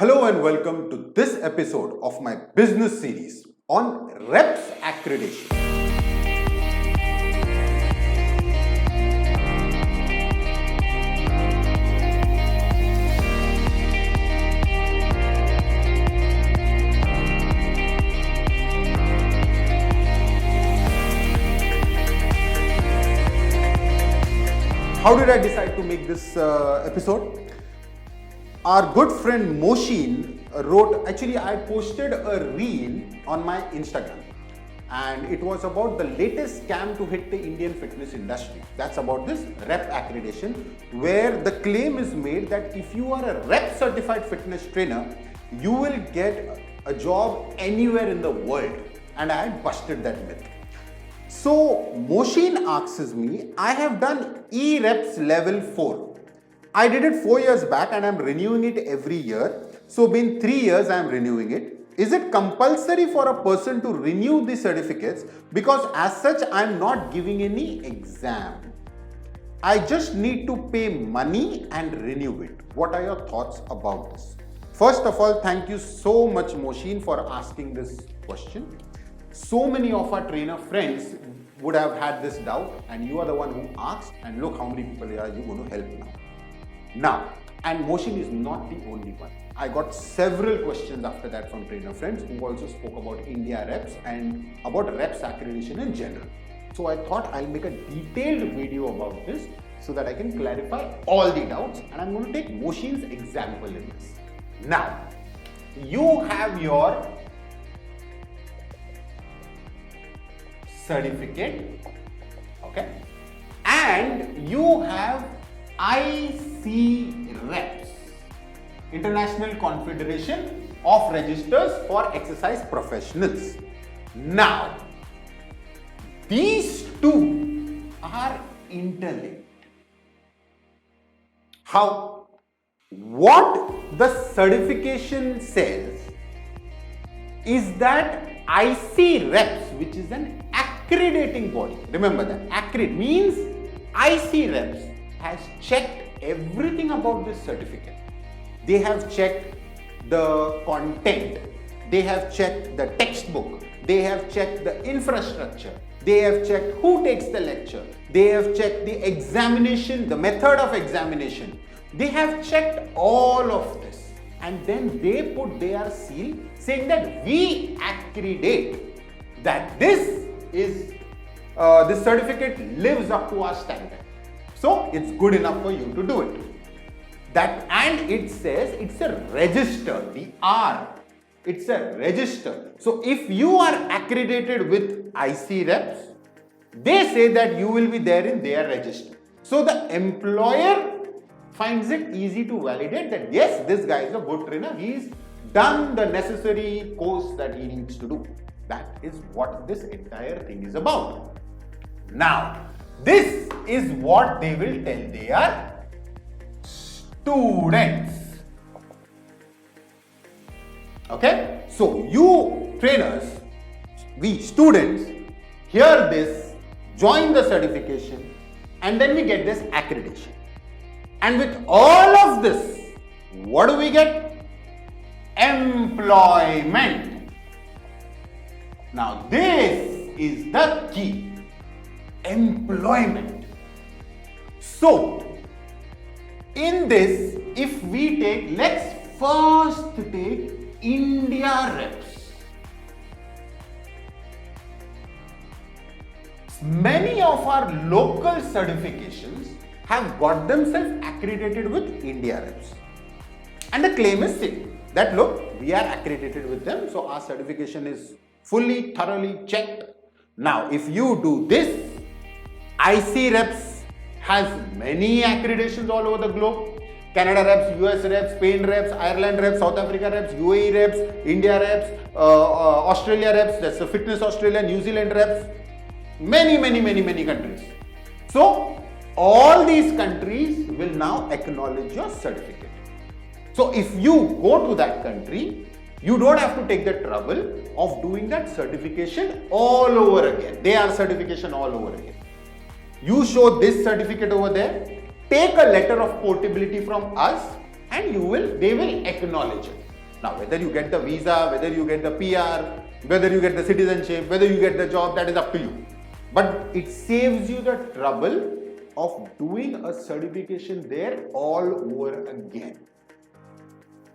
Hello and welcome to this episode of my business series on reps accreditation. How did I decide to make this episode? Our good friend Moshin wrote, actually I posted a reel on my Instagram and it was about the latest scam to hit the Indian fitness industry. That's about this rep accreditation, where the claim is made that if you are a rep certified fitness trainer, you will get a job anywhere in the world, and I had busted that myth. So Moshin asks me, I have done E-Reps level 4. I did it 4 years back and I'm renewing it every year. So been 3 years I'm renewing it. Is it compulsory for a person to renew the certificates? Because as such I'm not giving any exam. I just need to pay money and renew it. What are your thoughts about this? First of all, thank you so much Moshin for asking this question. So many of our trainer friends would have had this doubt and you are the one who asked, and look how many people are you going to help now. And Moshin is not the only one. I got several questions after that from trainer friends who also spoke about India reps and about reps accreditation in general. So I thought I'll make a detailed video about this so that I can clarify all the doubts, and I'm going to take Moshin's example in this. Now, you have your certificate, okay, and you have IC Reps, International Confederation of Registers for Exercise Professionals. Now, these two are interlinked. How? What the certification says is that IC Reps, which is an accrediting body, remember that accredit means IC Reps has checked everything about this certificate. They have checked the content, they have checked the textbook, they have checked the infrastructure, they have checked who takes the lecture, they have checked the examination, the method of examination. They have checked all of this, and then they put their seal saying that we accredit that this certificate lives up to our standard. So it's good enough for you to do it. That, and it says it's a register, the R, it's a register. So if you are accredited with IC Reps, they say that you will be there in their register. So the employer finds it easy to validate that yes, this guy is a good trainer, he's done the necessary course that he needs to do. That is what this entire thing is about. Now, this is what they will tell their students. Okay? So, you trainers, we students, hear this, join the certification, and then we get this accreditation. And with all of this, what do we get? Employment. Now, this is the key. Employment. So, in this, if we take, let's first take India Reps. Many of our local certifications have got themselves accredited with India Reps. And the claim is same, that look, we are accredited with them, so our certification is fully, thoroughly checked. Now, if you do this, IC Reps has many accreditations all over the globe. Canada Reps, US Reps, Spain Reps, Ireland Reps, South Africa Reps, UAE Reps, India Reps, Australia Reps, that's the Fitness Australia, New Zealand Reps, many countries. So, all these countries will now acknowledge your certificate. So, if you go to that country, you don't have to take the trouble of doing that certification all over again. Their certification all over again. You show this certificate over there, take a letter of portability from us, and they will acknowledge it. Now, whether you get the visa, whether you get the PR, whether you get the citizenship, whether you get the job, that is up to you. But it saves you the trouble of doing a certification there all over again.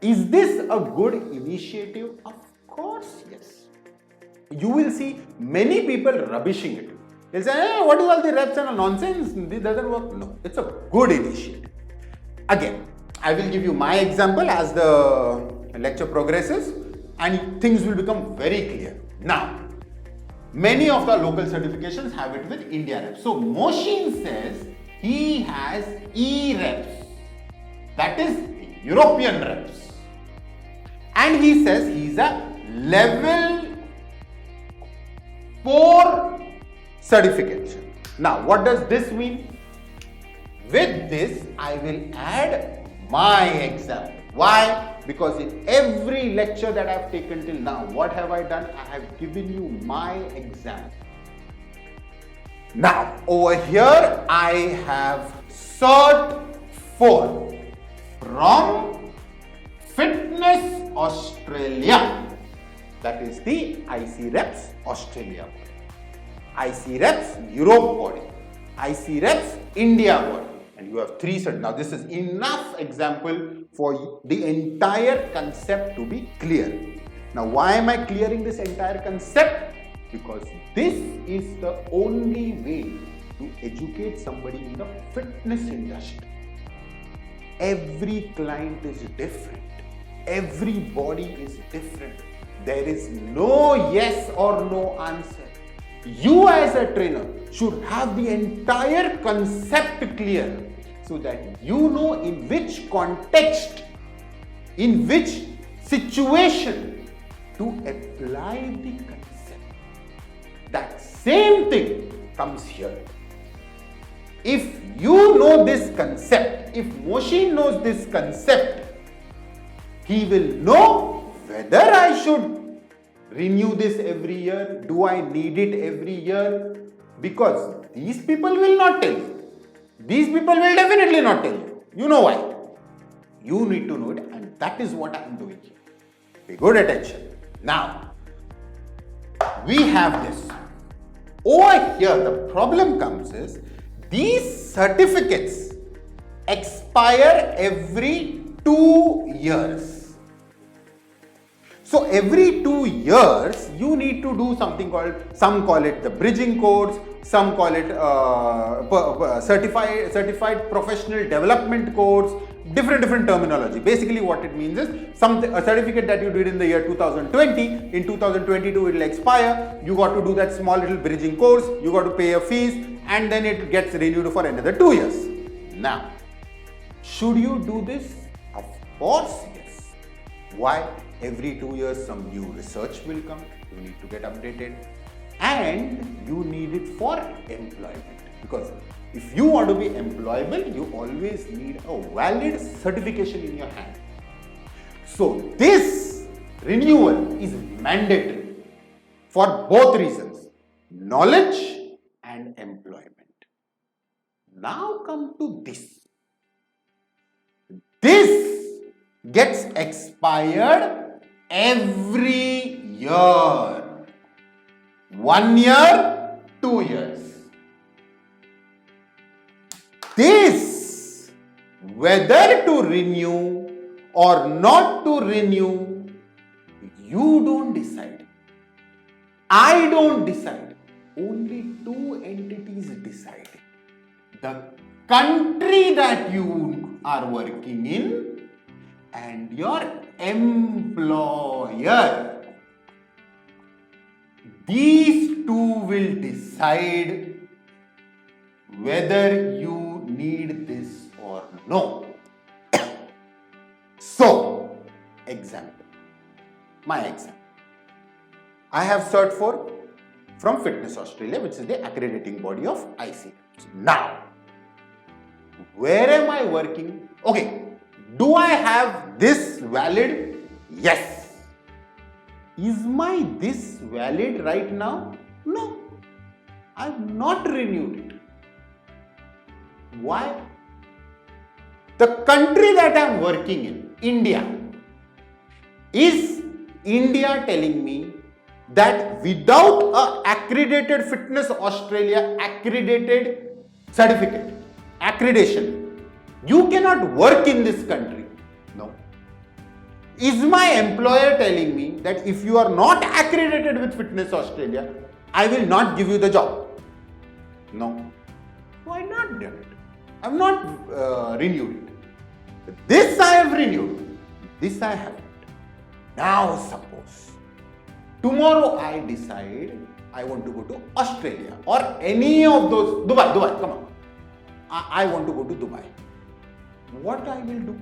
Is this a good initiative? Of course, yes. You will see many people rubbishing it. They'll say, what is all the reps and nonsense? This doesn't work. No, it's a good initiative. Again, I will give you my example as the lecture progresses and things will become very clear. Now, many of the local certifications have it with India reps. So, Moshin says he has E reps, that is European reps. And he says he's a level 4 certification. Now, what does this mean? With this, I will add my example. Why? Because in every lecture that I have taken till now, what have I done? I have given you my example. Now, over here, I have Cert 4 from Fitness Australia. That is the IC Reps Australia body, IC Reps Europe body, IC Reps India body. And you have 3 cert. Now, this is enough example for the entire concept to be clear. Now, why am I clearing this entire concept? Because this is the only way to educate somebody in the fitness industry. Every client is different. Every body is different. There is no yes or no answer. You as a trainer should have the entire concept clear so that you know in which context, in which situation to apply the concept. That same thing comes here. If you know this concept, if Moshin knows this concept, he will know whether I should renew this every year. Do I need it every year? Because these people will not tell you. These people will definitely not tell you. You know why? You need to know it, and that is what I am doing here. Pay good attention. Now, we have this. Over here, the problem comes is these certificates expire every 2 years. So every 2 years, you need to do something called, some call it the bridging course, some call it certified professional development course, different terminology. Basically what it means is a certificate that you did in the year 2020, in 2022 it will expire, you got to do that small little bridging course, you got to pay a fees, and then it gets renewed for another 2 years. Now, should you do this? Of course, yes. Why? Every 2 years some new research will come, you need to get updated, and you need it for employment. Because if you want to be employable, you always need a valid certification in your hand. So this renewal is mandatory for both reasons, knowledge and employment. Now come to this. This gets expired every year. 1 year, 2 years. This, whether to renew or not to renew, you don't decide. I don't decide. Only 2 entities decide. The country that you are working in and your employer. These 2 will decide whether you need this or no. So, example. My example. I have Cert 4 from Fitness Australia, which is the accrediting body of IC. Now, where am I working? Okay, do I have this valid? Yes. Is my this valid right now? No. I have not renewed it. Why? The country that I am working in, India, Is India telling me that without a accredited Fitness Australia accredited certificate, accreditation, you cannot work in this country? No. Is my employer telling me that if you are not accredited with Fitness Australia, I will not give you the job? No. Why not done it? I have not renewed it. This I have renewed. This I haven't. Now suppose tomorrow I decide I want to go to Australia or any of those, Dubai, come on. I want to go to Dubai. What I will do?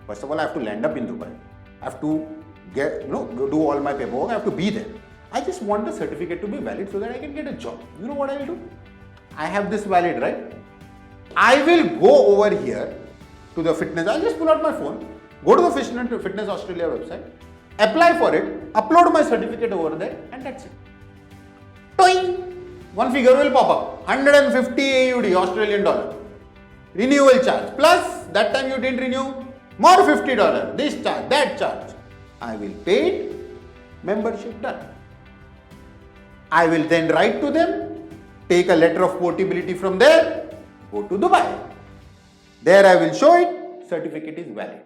First of all, I have to land up in Dubai. I have to do all my paperwork. I have to be there. I just want the certificate to be valid so that I can get a job. You know what I will do? I have this valid, right? I will go over here to the fitness. I'll just pull out my phone, go to the Fitness Australia website, apply for it, upload my certificate over there, and that's it. Toing! One figure will pop up, 150 AUD, Australian dollar. Renewal charge. Plus, that time you didn't renew, more $50. This charge, that charge. I will pay it, membership done. I will then write to them, take a letter of portability from there, go to Dubai. There I will show it, certificate is valid.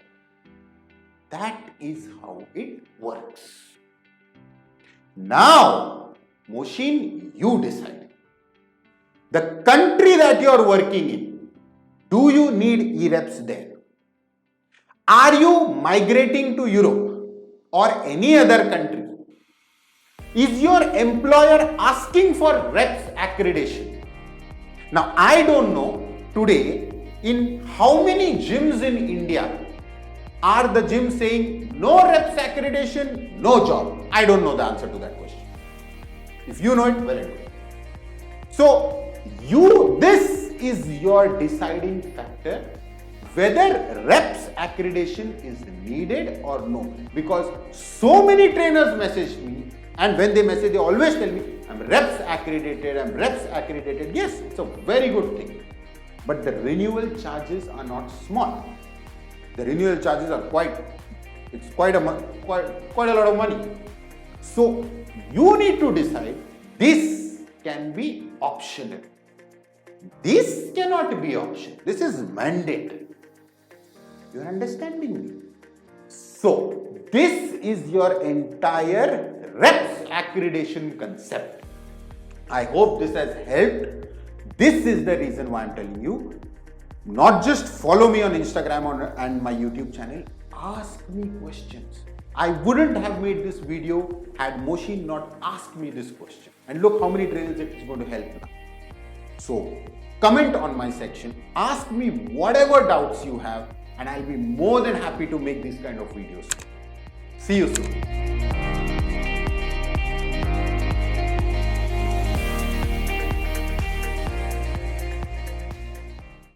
That is how it works. Now, Moshin, you decide. The country that you are working in, do you need e-reps there? Are you migrating to Europe or any other country? Is your employer asking for reps accreditation? Now, I don't know today in how many gyms in India are the gyms saying no reps accreditation, no job. I don't know the answer to that question. If you know it, well and good. So, this is your deciding factor whether reps accreditation is needed or no. Because so many trainers message me, and when they message, they always tell me, I'm reps accredited. Yes, it's a very good thing. But the renewal charges are not small. The renewal charges are quite a lot of money. So you need to decide this can be optional. This cannot be optional. This is mandatory. You're understanding me? So this is your entire reps accreditation concept. I hope this has helped. This is the reason why I'm telling you, not just follow me on Instagram and my YouTube channel, ask me questions. I wouldn't have made this video had Moshin not asked me this question. And look how many trainers it is going to help now. So comment on my section, ask me whatever doubts you have, and I'll be more than happy to make these kind of videos. See you soon.